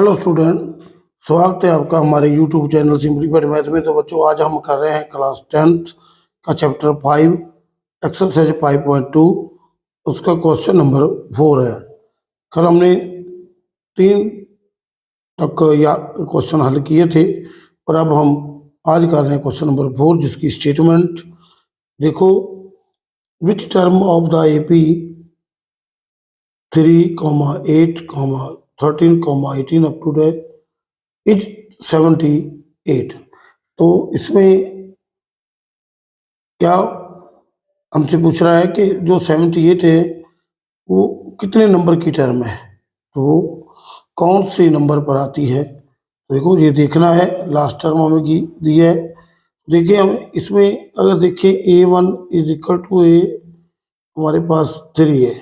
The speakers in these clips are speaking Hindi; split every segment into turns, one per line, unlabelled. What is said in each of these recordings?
हेलो स्टूडेंट, स्वागत है आपका हमारे यूट्यूब चैनल सिंपलीफाइड मैथ में। तो बच्चों, आज हम कर रहे हैं क्लास 10th का चैप्टर 5 एक्सरसाइज 5.2। उसका क्वेश्चन नंबर 4 है। कल हमने 3 तक या क्वेश्चन हल किए थे और अब हम आज कर रहे हैं क्वेश्चन नंबर 4, जिसकी स्टेटमेंट देखो। Which term of the AP 3, 8, 13, 18 up to date is 78। तो इसमें क्या हमसे पूछ रहा है कि जो 78 है वो कितने नंबर की टर्म है, तो वो कौन से नंबर पर आती है। तो देखो, ये देखना है। लास्ट टर्म हमें दी है। देखिए, हम इसमें अगर देखें A1 इज इक्वल टू ए, हमारे पास 3 है।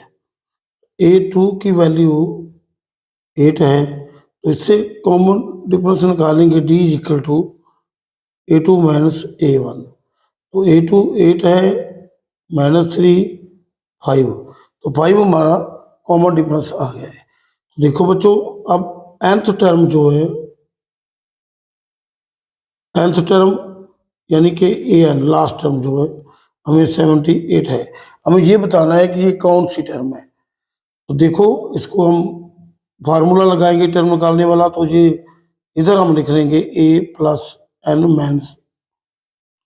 A2 की वैल्यू 8 है, तो इससे कॉमन डिफरेंस निकालेंगे। D is equal to A2 minus A1। तो A2 8 है, -3 5, तो 5 हमारा कॉमन डिफरेंस आ गया है। देखो बच्चों, अब nth टर्म जो है, nth टर्म यानी कि AN लास्ट टर्म जो है, हमें 78 है। हमें ये बताना है कि ये कौन सी टर्म है। तो देखो, इसको हम फार्मूला लगाएंगे टर्म निकालने वाला। तो ये इधर हम लिख लेंगे A plus N minus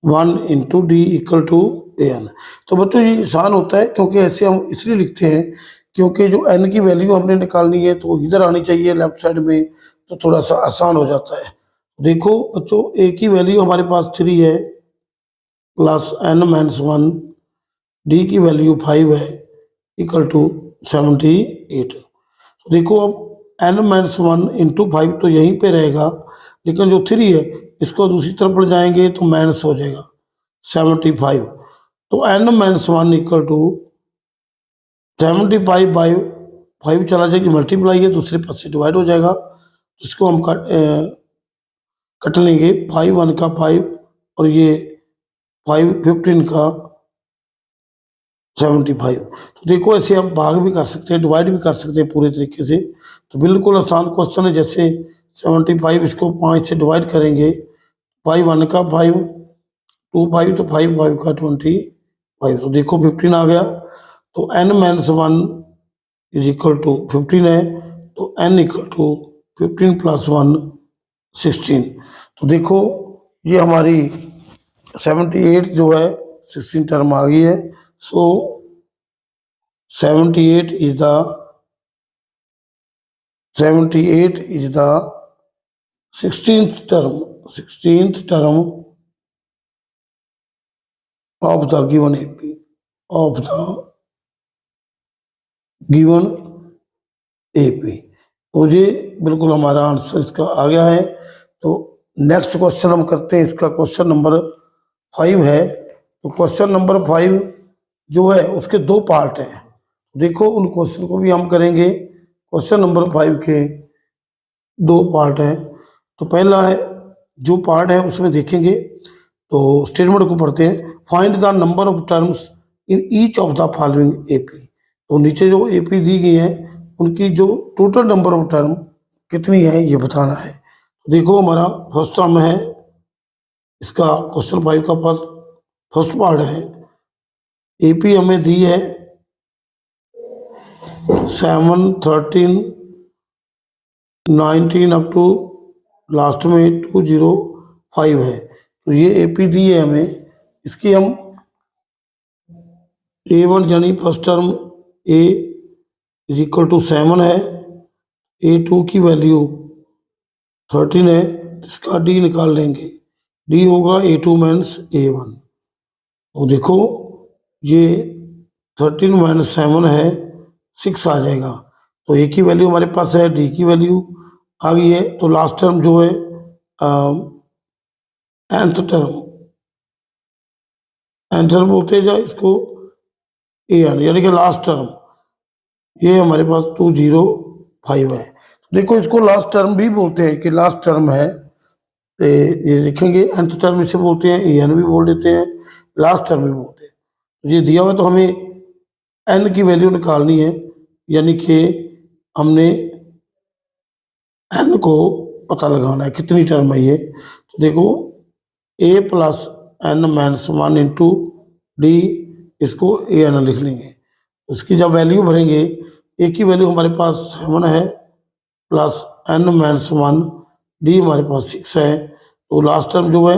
1 into D equal to AN। तो बच्चों, ये आसान होता है, क्योंकि ऐसे हम इसलिए लिखते हैं क्योंकि जो N की वैल्यू हमने निकालनी है तो इधर आनी चाहिए लेफ्ट साइड में, तो थोड़ा सा आसान हो जाता है। देखो बच्चों, A की वैल्यू हमारे पास 3 है प्लस N माइनस 1, D की वैल्यू 5 है इक्वल टू 78। तो देखो, अब N माइनस 1 इंटू 5 तो यहीं पे रहेगा, लेकिन जो 3 है इसको दूसरी तरफ ले जाएंगे तो माइनस हो जाएगा 75। तो N minus 1 equal to 75 by 5 चला जाएगी, मल्टीप्लाई है, दूसरे पास से डिवाइड हो जाएगा। इसको हम कट लेंगे। 5 1 का 5 और ये 5 15 का 75। तो देखो, ऐसे हम भाग भी कर सकते हैं, डिवाइड भी कर सकते हैं पूरे तरीके से। तो बिल्कुल आसान क्वेश्चन है। जैसे 75 इसको 5 से डिवाइड करेंगे, 5 1 का 5, 2 5, तो 5 5 का 25। तो देखो 15 आ गया। तो N minus 1 is equal to 15 है, तो N इक्वल टू 15 प्लस 1 16। तो देखो, ये हमारी 78 जो है 16 टर्म आ गई है। सो 78 is the 16th term of the given AP of the given AP। तो ये बिल्कुल हमारा आंसर इसका आ गया है। तो नेक्स्ट क्वेश्चन हम करते हैं। इसका क्वेश्चन नंबर 5 है। तो क्वेश्चन नंबर 5 जो है उसके 2 पार्ट हैं। देखो, उन क्वेश्चन को भी हम करेंगे। क्वेश्चन नंबर 5 के 2 पार्ट हैं। तो पहला है जो पार्ट है उसमें देखेंगे, तो स्टेटमेंट को पढ़ते हैं। Find the number of terms in each of the following AP। तो नीचे जो AP दी गई है उनकी जो टोटल नंबर ऑफ टर्म कितनी है ये बताना है। देखो, हमारा फर्स्ट टर्म है, इसका क्वेश्चन 5 का फर्स्ट पार्ट है। AP हमें दी है 7 13 19 अप टू लास्ट में 205 है। तो ये AP दी है हमें। इसकी हम A1 यानी first term A is equal to 7 है, A2 की वैल्यू 13 है, इसका D निकाल लेंगे। D होगा A2 माइनस A1। तो देखो, ये 13 माइनस 7 है, 6 आ जाएगा। तो A की वैल्यू हमारे पास है, D की वैल्यू आ गई है। तो लास्ट टर्म जो है nth टर्म बोलते हैं जा इसको AN, यानी कि लास्ट टर्म, ये हमारे पास 205 है। देखो, इसको लास्ट टर्म भी बोलते हैं कि लास्ट टर्म है। ये देखेंगे, nth टर्म इसे बोलते हैं, AN भी बोल देते हैं, लास्ट टर्म भी बोलते हैं। ये दिया हुआ, तो हमें N की वैल्यू निकालनी है, यानी कि हमने एन को पता लगाना है कितनी टर्म है ये। तो देखो A plus N minus one into D, इसको ए एन लिख लेंगे। उसकी जब वैल्यू भरेंगे, ए की वैल्यू हमारे पास 7 है plus N minus one, d हमारे पास 6 है, तो लास्ट टर्म जो है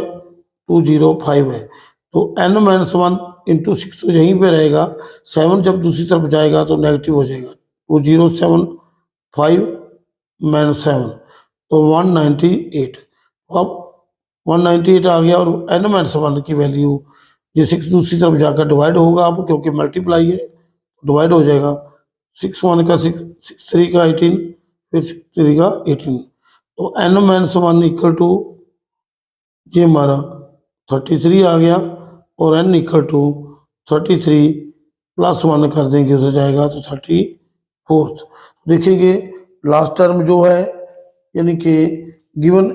205 है। तो एन माइनस वन इंटू 6 तो यहीं पे रहेगा, 7 जब दूसरी तरफ जाएगा तो नेगेटिव हो जाएगा, 2075 माइनस 7 तो 198। अब 198 आ गया और एन माइनस वन की वैल्यू ये 6 दूसरी तरफ जाकर डिवाइड होगा अब, क्योंकि मल्टीप्लाई है डिवाइड हो जाएगा। 6 1 का 6, 6 3 का 18, फिर 6 3 का 18, तो n minus one equal to ये हमारा 33 आ गया और एन इक्वल टू 33 प्लस 1 कर देंगे उसे जाएगा तो 34। देखेंगे लास्ट टर्म जो है, यानी कि गिवन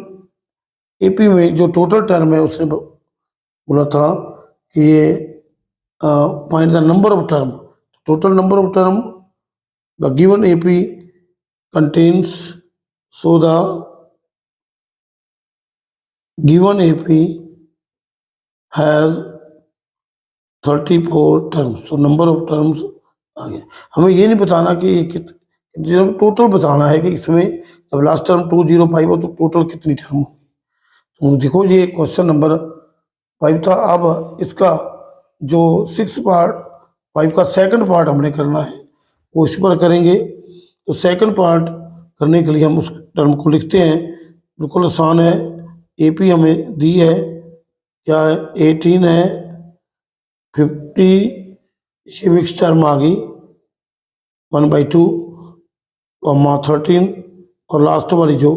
एपी में जो टोटल टर्म है उसने बोला था कि ये find the number of term, total number of term the given AP contains, so the given AP has 34 terms, तो नंबर ऑफ टर्म्स आ गया। हमें ये नहीं बताना कि ये टोटल बताना है कि इसमें जब लास्ट टर्म 205 हो तो टोटल कितनी टर्म होगी। तो देखो ये क्वेश्चन नंबर 5 था। अब इसका जो 6 पार्ट 5 का सेकंड पार्ट हमने करना है वो इस पर करेंगे। तो सेकंड पार्ट करने के लिए हम उस टर्म को लिखते हैं, बिल्कुल आसान है। एपी हमें दी है, क्या है 18 है, 50 ये मिक्स टर्म आ गई 1/2 कॉमा 13 और लास्ट वाली जो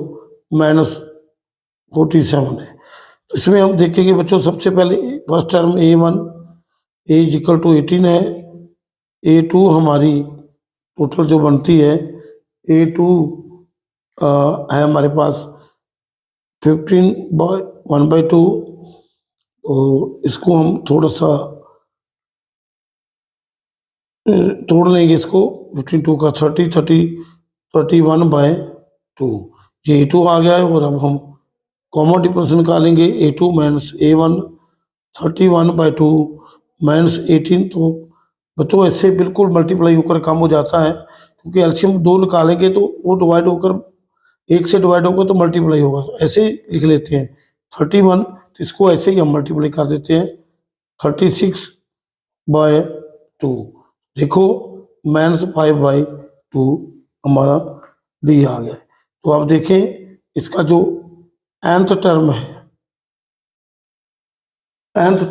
-47 है। तो इसमें हम देखेंगे बच्चों, सबसे पहले first term A1 a equal to 18 है, A2 हमारी टोटल जो बनती है A2 है हमारे पास 15/1/2, तो इसको हम थोड़ा सा तोड़ लेंगे इसको, 15 का 30 31/2, ये A2 आ गया है। और अब हम कॉमन डिफरेंस निकालेंगे, A2 माइनस A1 31/2 माइनस 18, तो बच्चों ऐसे बिल्कुल मल्टीप्लाई होकर कम हो जाता है, क्योंकि एलसीएम 2 निकालेंगे तो वो डिवाइड होकर 1 से डिवाइड होगा तो मल्टीप्लाई होगा, तो ऐसे ही लिख लेते हैं 31, तो इसको ऐसे ही हम मल्टीप्लाई कर देते हैं 36/2। देखो -5/2 हमारा डी आ गया है। तो अब देखें इसका जो nth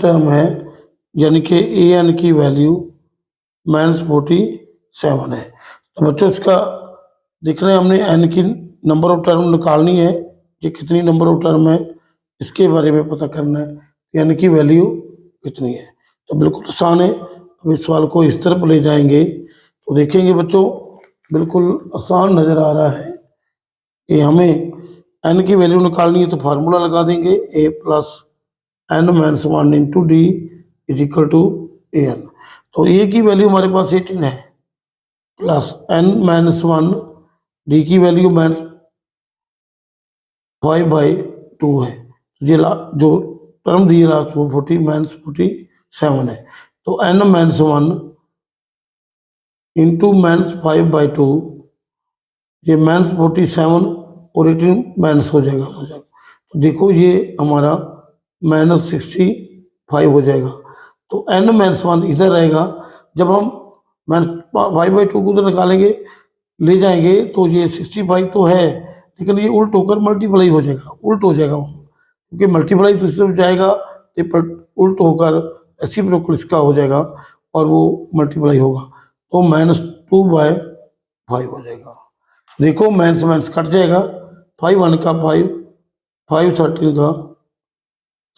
टर्म है यानी कि ए एन की वैल्यू -47 है। तो बच्चों इसका देखना है, हमने एन की नंबर ऑफ टर्म निकालनी है, ये कितनी नंबर ऑफ टर्म है इसके बारे में पता करना है, एन की वैल्यू कितनी है। तो बिल्कुल आसान है। अब इस सवाल को इस तरफ ले जाएंगे तो देखेंगे बच्चों बिल्कुल आसान नज़र आ रहा है कि हमें एन की वैल्यू निकालनी है, तो फार्मूला लगा देंगे A plus N minus one into D is equal to A N. तो ए की वैल्यू हमारे पास 18 है plus N minus one, D की वैल्यू -5/2 है, ये जो टर्म दी है लास्ट वो 40 - 47 है। तो एन माइनस वन इंटू -5/2, ये -47 और 18 माइनस हो जाएगा। तो देखो ये हमारा -65 हो जाएगा। तो n माइनस वन इधर रहेगा, जब हम -5/2 को उधर निकालेंगे ले जाएंगे तो ये 65 तो है, लेकिन ये उल्ट होकर मल्टीप्लाई हो जाएगा, उल्ट हो जाएगा, क्योंकि मल्टीप्लाई दूसरी तरफ जाएगा तो उल्ट होकर रेसिप्रोकल इसका हो जाएगा और वो मल्टीप्लाई होगा, तो -2/5 हो जाएगा। देखो माइनस माइनस कट जाएगा, 5 1 का 5, 5 13 का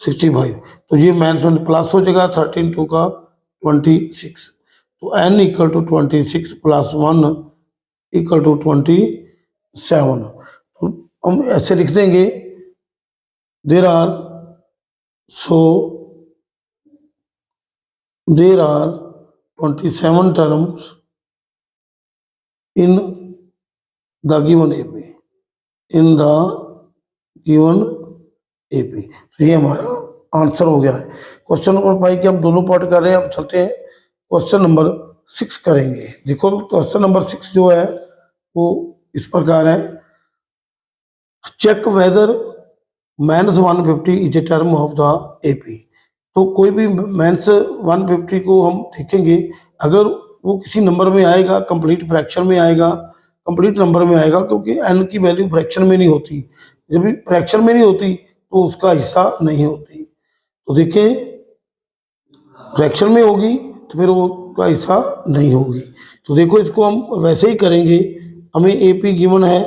65, तो ये माइनस वन प्लस हो जाएगा, 13 2 का 26, तो n equal to 26 plus 1 equal to 27। तो हम ऐसे लिख देंगे, there are 27 terms in the given AP. In the given AP. तो ये हमारा आंसर हो गया है। क्वेश्चन नंबर 5 के हम दोनों पार्ट कर रहे हैं। अब चलते हैं क्वेश्चन नंबर 6 करेंगे। देखो क्वेश्चन नंबर 6 जो है वो इस प्रकार है, check whether -150 is a term of the AP. तो कोई भी -150 को हम देखेंगे, अगर वो किसी नंबर में आएगा, कंप्लीट फ्रैक्शन में आएगा, कंप्लीट नंबर में आएगा, क्योंकि एन की वैल्यू फ्रैक्शन में नहीं होती। जब भी फ्रैक्शन में नहीं होती तो उसका हिस्सा नहीं होती। तो देखिए फ्रैक्शन में होगी तो फिर वो का हिस्सा नहीं होगी। तो देखो इसको हम वैसे ही करेंगे। हमें एपी गिवन है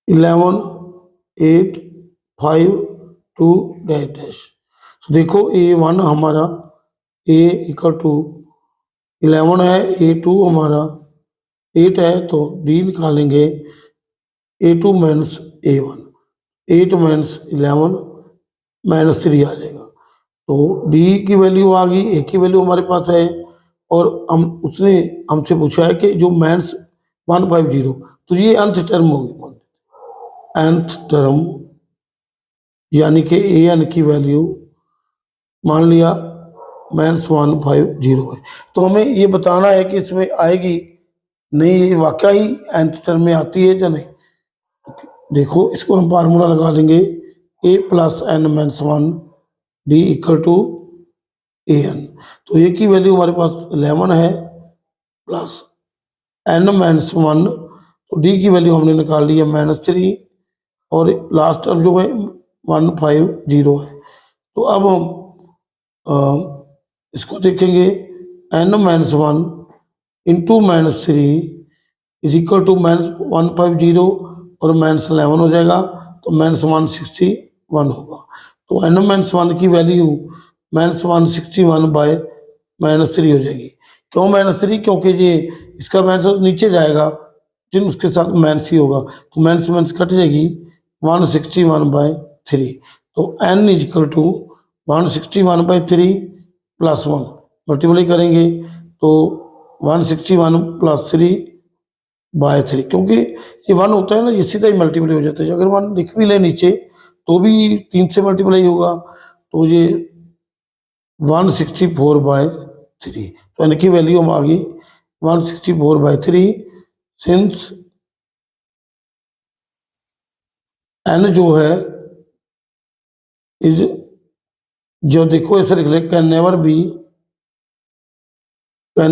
11 8 5 2 डैश डैश। तो देखो A1 हमारा A इक्वल टू 11 है, A2 हमारा 8 है, तो D निकालेंगे A2 माइनस A1, 8 माइनस 11 -3 आ जाएगा। तो D की वैल्यू आ गई, A की वैल्यू हमारे पास है, और हम उसने हमसे पूछा है कि जो -150, तो ये nth टर्म होगी, nth टर्म, यानी कि an की वैल्यू मान लिया -150 है। तो हमें ये बताना है कि इसमें आएगी नहीं, ये वाकया ही nth टर्म में आती है या नहीं। देखो इसको हम फार्मूला लगा लेंगे, a plus n minus 1 d equal to an। तो a की वैल्यू हमारे पास 11 है प्लस n माइनस 1, तो d की वैल्यू हमने निकाल ली है -3, और लास्ट टर्म जो है 150 है। तो अब हम इसको देखेंगे, n minus 1 into -3 is equal to -150 और -11 हो जाएगा, तो -161 होगा। तो n माइनस 1 की वैल्यू -161 बाय -3 हो जाएगी। क्यों -3? क्योंकि ये इसका माइनस नीचे जाएगा, जिन उसके साथ माइनस ही होगा, तो माइनस माइनस कट जाएगी, 161/3। तो n is equal to 161/3 plus 1 multiply करेंगे, तो 161 प्लस 3/3, क्योंकि ये 1 होता है ना, ये सीधा ही मल्टीप्लाई हो जाता है। अगर 1 लिख भी ले नीचे तो भी 3 से मल्टीप्लाई होगा, तो ये 164/3। तो n की वैल्यू हम आ गई 164/3, सिंस n जो है इज, जो देखो ऐसे लिख ले, can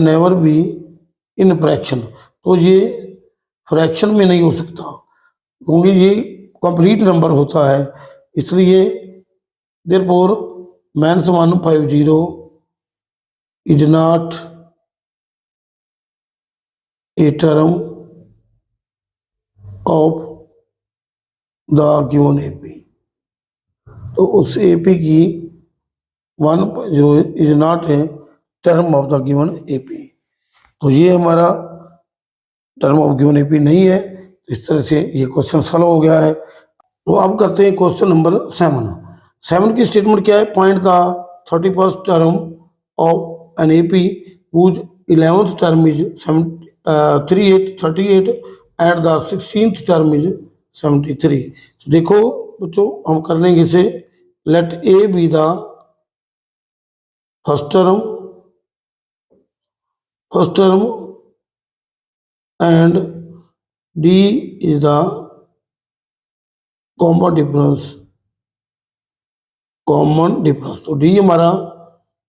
never be in fraction. तो ये फ्रैक्शन में नहीं हो सकता, क्योंकि ये कंप्लीट नंबर होता है, इसलिए therefore -150 is not a term of the given AP. तो उस एपी की 150 is not a term of the given AP. तो ये हमारा टर्म ऑफ गिवन एपी नहीं है। इस तरह से ये क्वेश्चन सॉल्व हो गया है। तो अब करते हैं क्वेश्चन नंबर 7 की स्टेटमेंट क्या है, point the 31st term of an AP whose 11th term is 38 and the 16th term is 73। तो देखो बच्चों हम कर लेंगे इसे, let A be the first term and D is the common difference. तो डी हमारा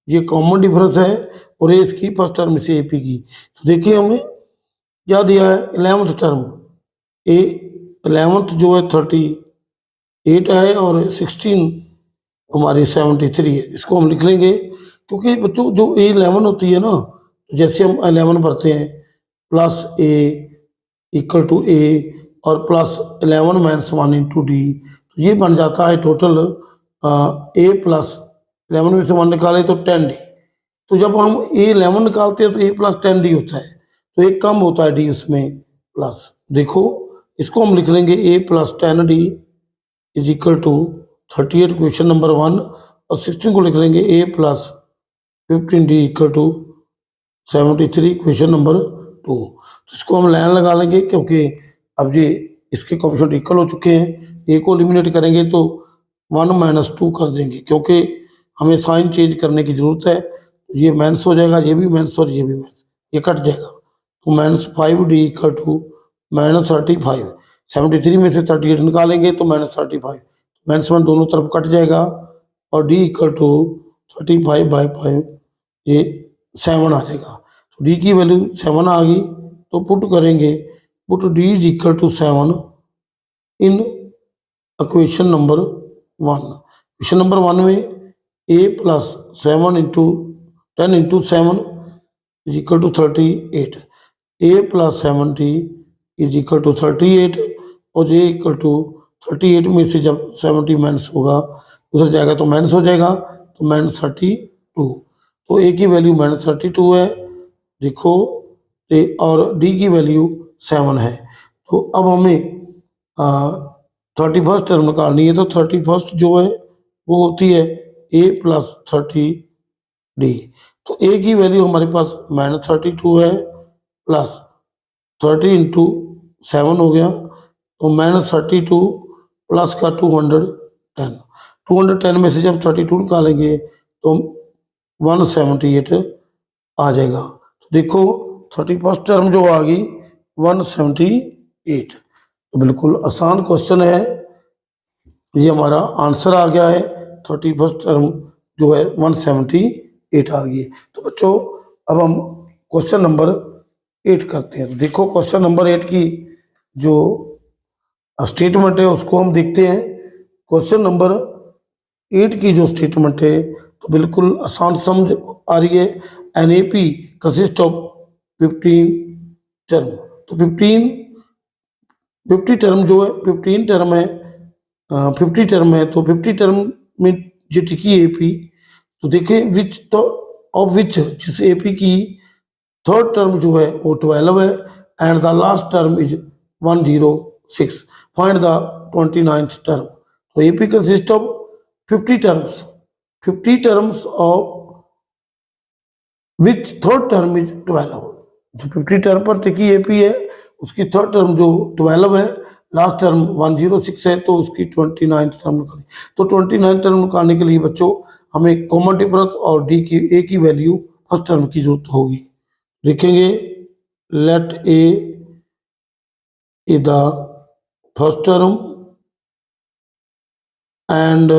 ये कॉमन डिफरेंस है, और ये इसकी फर्स्ट टर्म से एपी की। तो देखिए हमें क्या दिया है, 11th टर्म, 11th जो है 38 है, और 16 हमारी 73 है। इसको हम लिख लेंगे, क्योंकि बच्चों जो A11 होती है ना, तो जैसे हम 11 भरते हैं, plus A equal to A और प्लस 11 माइनस 1 इंटू डी, तो ये बन जाता है टोटल A प्लस 11 में से 1 निकाले तो 10D। तो जब हम A11 निकालते हैं तो A प्लस 10D होता है, तो एक कम होता है D उसमें प्लस। देखो इसको हम लिख लेंगे A plus 10D is equal to 38 question number 1, और 16 को लिख लेंगे A plus 15D equal to 73 question number 2। तो इसको हम लाइन लगा लेंगे, क्योंकि अब ये इसके कोएफिशिएंट इक्वल हो चुके हैं। ए को एलिमिनेट करेंगे तो 1 - 2 कर देंगे, क्योंकि हमें साइन चेंज करने की ज़रूरत है। ये माइनस हो जाएगा, ये भी माइनस और ये भी माइनस, ये कट जाएगा। तो -5d इक्वल टू -35। 73 में से 38 निकालेंगे तो -35, -1 दोनों तरफ कट जाएगा और d इक्वल टू 35/5 ये 7 आ जाएगा। तो d की वैल्यू 7 आ गई, तो पुट करेंगे, put d is equal to 7 in equation number 1। Equation number 1 में a plus 7 into 10 into 7 is equal to 38, a plus 70 is equal to 38 और j इक्वल टू 38 में से जब 70 माइनस होगा उधर जाएगा तो माइनस हो जाएगा, तो -32। तो a की वैल्यू -32 है, देखो और d की वैल्यू 7 है। तो अब हमें 31st टर्म निकालनी है। तो 31st जो है वो होती है a प्लस 30d। तो a की वैल्यू हमारे पास -32 है, प्लस 30 इंटू 7 हो गया, तो -32 प्लस का 210। 210 में से जब 32 निकालेंगे तो 178 आ जाएगा। तो देखो 31st टर्म जो आ गई 178। तो बिल्कुल आसान क्वेश्चन है, ये हमारा आंसर आ गया है। 31st टर्म जो है 178 आ गई। तो बच्चों अब हम क्वेश्चन नंबर 8 करते हैं। तो देखो क्वेश्चन नंबर 8 की जो स्टेटमेंट है उसको हम देखते हैं। क्वेश्चन नंबर 8 की जो स्टेटमेंट है तो बिल्कुल आसान समझ आ रही है। An A P consist of 15 term. तो 50 टर्म जो है 15 टर्म है, 50 टर्म है। तो 50 टर्म में जो टिकी ए पी, तो देखें विच तो ऑफ विच, जिस ए पी की थर्ड टर्म जो है वो 12 है and the last term is 106। Find the 29th term. तो A P consist of 50 terms, 50 terms of which third term is 12। जो 50 टर्म पर टिकी ए पी है उसकी थर्ड टर्म जो 12 है, लास्ट टर्म 106 है, तो उसकी 29th टर्म निकालनी। तो 29th टर्म निकालने के लिए बच्चों हमें कॉमन डिफरेंस और डी की ए की वैल्यू फर्स्ट टर्म की जरूरत होगी। लिखेंगे let A is the first term and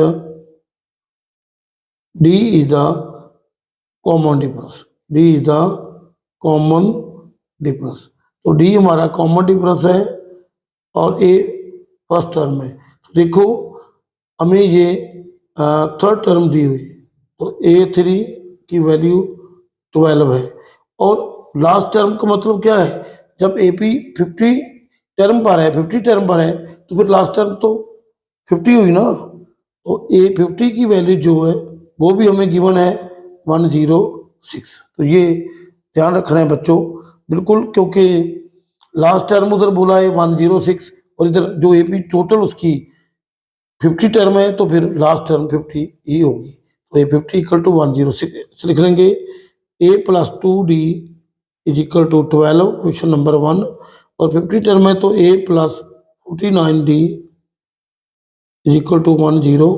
D is the common difference, D is the common difference. तो डी हमारा कॉमन डिफरेंस है और ए फर्स्ट टर्म है। तो देखो हमें ये थर्ड टर्म दी हुई है, तो A3 की वैल्यू 12 है और लास्ट टर्म का मतलब क्या है, जब AP 50 टर्म पर है, 50 टर्म पर है तो फिर लास्ट टर्म तो 50 हुई ना। तो A50 की वैल्यू जो है वो भी हमें गिवन है 106। तो ये ध्यान रखना है बच्चों बिल्कुल, क्योंकि लास्ट टर्म उधर बोला है 106 और इधर जो AP टोटल उसकी 50 टर्म है, तो फिर लास्ट टर्म 50 ही होगी। तो A50 इक्वल टू 106 लिख लेंगे। A plus 2D is equal to 12, question number 1। और 50 टर्म है तो A plus 49D is equal to 106,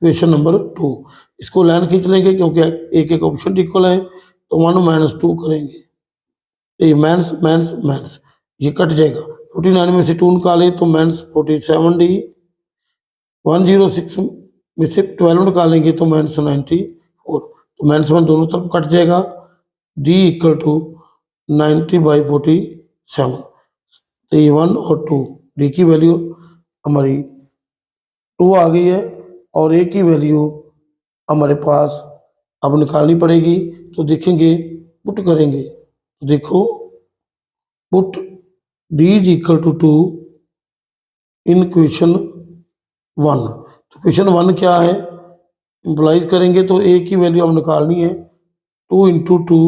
question number 2। इसको लाइन खींच लेंगे क्योंकि एक एक ऑप्शन इक्वल है, तो 1 - 2 करेंगे, ये माइनस माइनस माइनस ये कट जाएगा। 49 में से 2 निकाले तो -47D, 106 में से 12 निकालेंगे तो -94, तो -1 दोनों तरफ कट जाएगा। D इक्वल टू 90/47, तो ये 1 और 2, D की वैल्यू हमारी 2 आ गई है और A की वैल्यू हमारे पास अब निकालनी पड़ेगी। तो देखेंगे पुट करेंगे, तो देखो put D is equal to 2 in question 1। तो क्वेश्चन 1 क्या है, इम्प्लाइज करेंगे तो A की वैल्यू हम निकालनी है, 2 इंटू 2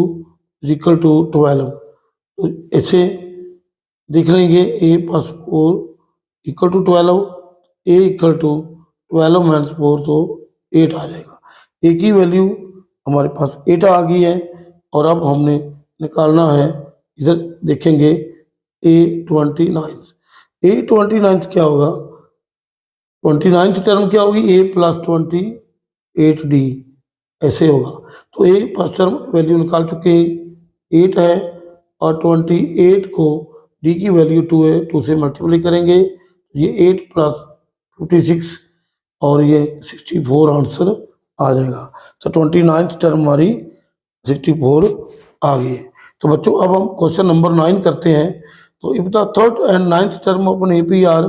इज इक्वल टू 12। तो ऐसे देख लेंगे A plus 4 equal to 12, A equal to 12 minus 4 तो 8 आ जाएगा। A की वैल्यू हमारे पास 8 आ गई है और अब हमने निकालना है, इधर देखेंगे A29 क्या होगा, 29 टर्म क्या होगी, A प्लस 28D ऐसे होगा। तो ए फर्स्ट टर्म वैल्यू निकाल चुके हैं, 8 है और 28 को डी की वैल्यू 2 है, 2 से मल्टीप्लाई करेंगे, ये 8 प्लस 56 और ये 64 आंसर आ जाएगा। तो 29 टर्म हमारी 64 आ गई है। तो बच्चों अब हम क्वेश्चन नंबर 9 करते हैं। तो if the third and ninth term of an AP are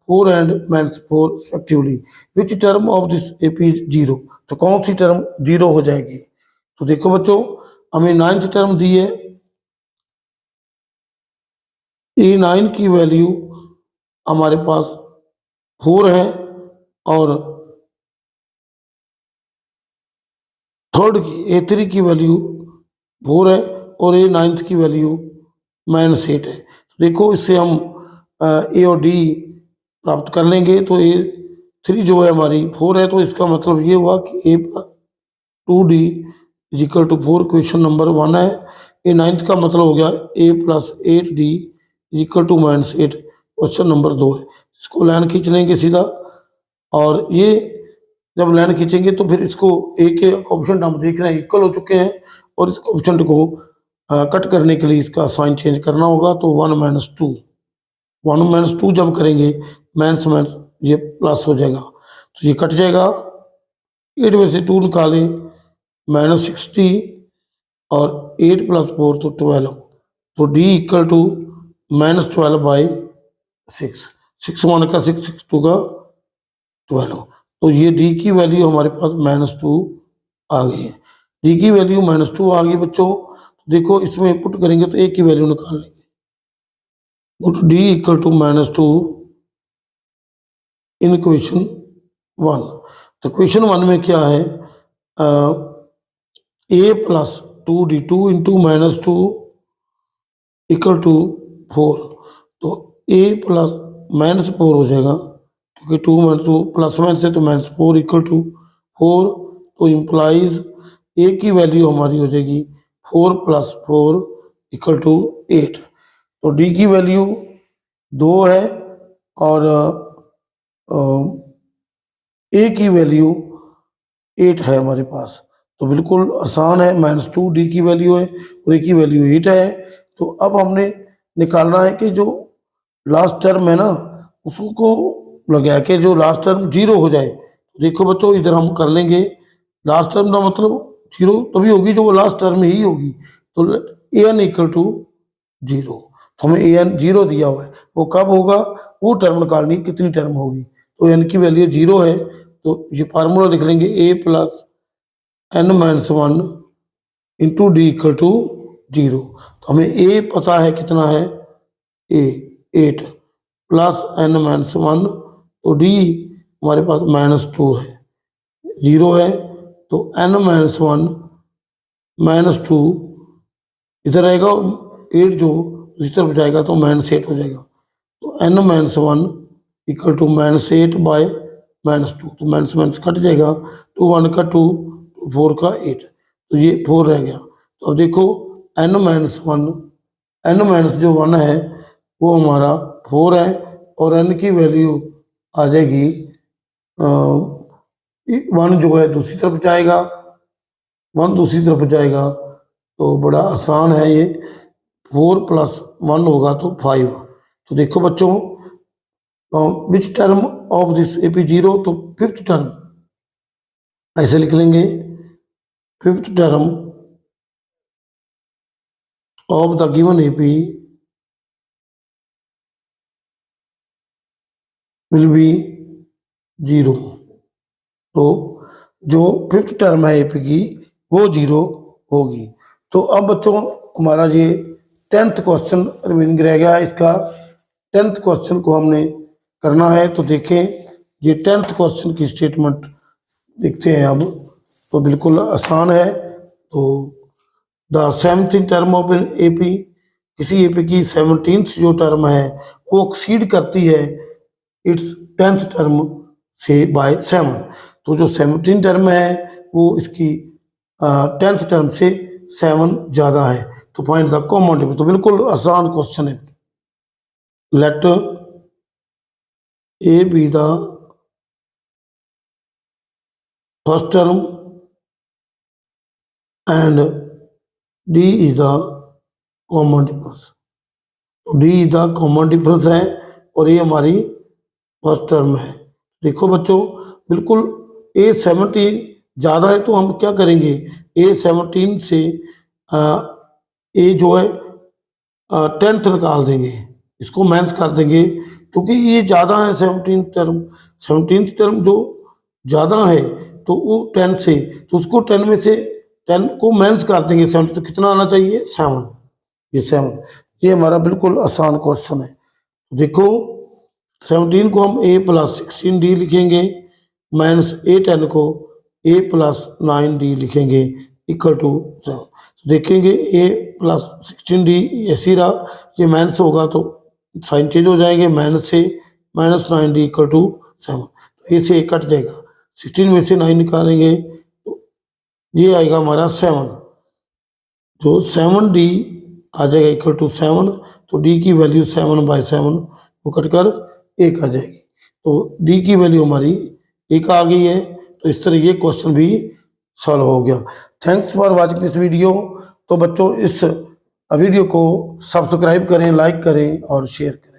4 and -4 respectively, which term of this AP is 0। तो कौन सी टर्म 0 हो जाएगी। तो देखो बच्चों, हमें 9th टर्म दी है, A9 की वैल्यू हमारे पास 4 है और थर्ड की A3 की वैल्यू 4 है और A9 की वैल्यू -8 है। तो देखो इससे हम ए और डी प्राप्त कर लेंगे। तो A3 जो है हमारी 4 है, तो इसका मतलब ये हुआ कि A+2D is equal to 4 question number 1 है। A9 का मतलब हो गया A+8D is equal to -8 question number 2 है। इसको लाइन खींच लेंगे सीधा, और ये जब लाइन खींचेंगे तो फिर इसको ए के ऑप्शन हम देख रहे हैं इक्वल हो चुके हैं, और इस ऑप्शन को कट करने के लिए इसका साइन चेंज करना होगा। तो 1 - 2 जब करेंगे माइनस माइनस ये प्लस हो जाएगा, तो ये कट जाएगा। 8 में से 2 निकाले -60 और 8 + 4 तो 12। तो D इक्वल टू -12/6, 6 1 का 6, 6 2 का 12। तो ये D की वैल्यू हमारे पास -2 आ गई है। D की वैल्यू -2 आ गई बच्चों। देखो इसमें पुट करेंगे तो A की वैल्यू निकाल लेंगे। Put D equal to -2 in question 1। तो क्वेश्चन 1 में क्या है, A+2D 2 × -2 इक्वल टू 4। तो A प्लस -4 हो जाएगा, क्योंकि 2 - 2 प्लस माइनस है तो -4 इक्वल टू 4। तो इम्प्लाइज A की वैल्यू हमारी हो जाएगी 4 + 4 इक्वल टू 8। तो D की वैल्यू 2 है और A की वैल्यू 8 है हमारे पास। तो बिल्कुल आसान है, -2 D की वैल्यू है और A की वैल्यू 8 है। तो अब हमने निकालना है कि जो लास्ट टर्म है ना, उसको लगा के जो लास्ट टर्म 0 हो जाए। देखो बच्चों इधर हम कर लेंगे, लास्ट टर्म का मतलब 0 तभी होगी जो वो लास्ट टर्म ही होगी। तो an इक्वल टू 0। तो हमें an 0 दिया हुआ है, वो कब होगा, वो टर्म निकालनी कितनी टर्म होगी। तो n की वैल्यू 0 है, तो ये फार्मूला लिख लेंगे A + n-1 into D equal to 0। तो हमें A पता है कितना है, A 8 प्लस n-1, तो D हमारे पास -2 है, 0 है। तो n-1 -2 इधर रहेगा, 8 जो इस तरफ जाएगा तो -8 हो जाएगा। तो n-1 इक्वल टू -8/-2। तो माइनस कट जाएगा, 2 1 का 2, 4 का 8, तो ये 4 रह गया। तो अब देखो n-1 जो 1 है वो हमारा 4 है, और n की वैल्यू आ जाएगी 1 जो है दूसरी तरफ जाएगा, 1 दूसरी तरफ जाएगा। तो बड़ा आसान है ये, 4 + 1 होगा तो 5। तो देखो बच्चों, विच टर्म ऑफ दिस AP 0, तो 5th टर्म ऐसे लिख लेंगे, 5th term of the given AP will be 0। तो जो 5th टर्म है AP की वो 0 होगी। तो अब बच्चों हमारा ये 10th क्वेश्चन रिमेनिंग रह गया। इसका 10th क्वेश्चन को हमने करना है। तो देखें ये 10th क्वेश्चन की स्टेटमेंट देखते हैं अब। तो बिल्कुल आसान है। तो the 17th term of an AP, किसी AP की 17th जो टर्म है वो एक्सीड करती है इट्स 10th टर्म से बाय 7। तो जो 17 टर्म है वो इसकी 10th टर्म से 7 ज़्यादा है। तो फाइंड द कॉमन डिफरेंस। तो बिल्कुल आसान क्वेश्चन है। Let A be the first term and D is the common difference. D is the common difference है और ये हमारी फर्स्ट टर्म है। देखो बच्चों, बिल्कुल A17 ज़्यादा है तो हम क्या करेंगे, A17 से ए जो है 10th निकाल देंगे, इसको माइनस कर देंगे क्योंकि ये ज़्यादा है 17th टर्म जो ज़्यादा है तो वो 10 से, तो उसको 10 में से 10 को माइनस कर देंगे 70, तो कितना आना चाहिए 7, ये 7। ये हमारा बिल्कुल आसान क्वेश्चन है। देखो 17 को हम A+16D लिखेंगे, माइनस A10 को A+9D लिखेंगे इक्वल टू 7। देखेंगे A+16D ऐसी रहा, ये माइनस होगा तो साइन चेंज हो जाएंगे, माइनस से -9D इक्वल टू 7। ए से कट जाएगा, 16 में से 9 निकालेंगे तो ये आएगा हमारा 7, जो 7D आ जाएगा इक्वल टू 7। तो D की वैल्यू 7/7 वो कटकर 1 आ जाएगी, तो D की वैल्यू हमारी 1 आ गई है। तो इस तरह ये क्वेश्चन भी सॉल्व हो गया। Thanks for watching this video. तो बच्चों इस वीडियो को सब्सक्राइब करें, लाइक करें और शेयर करें।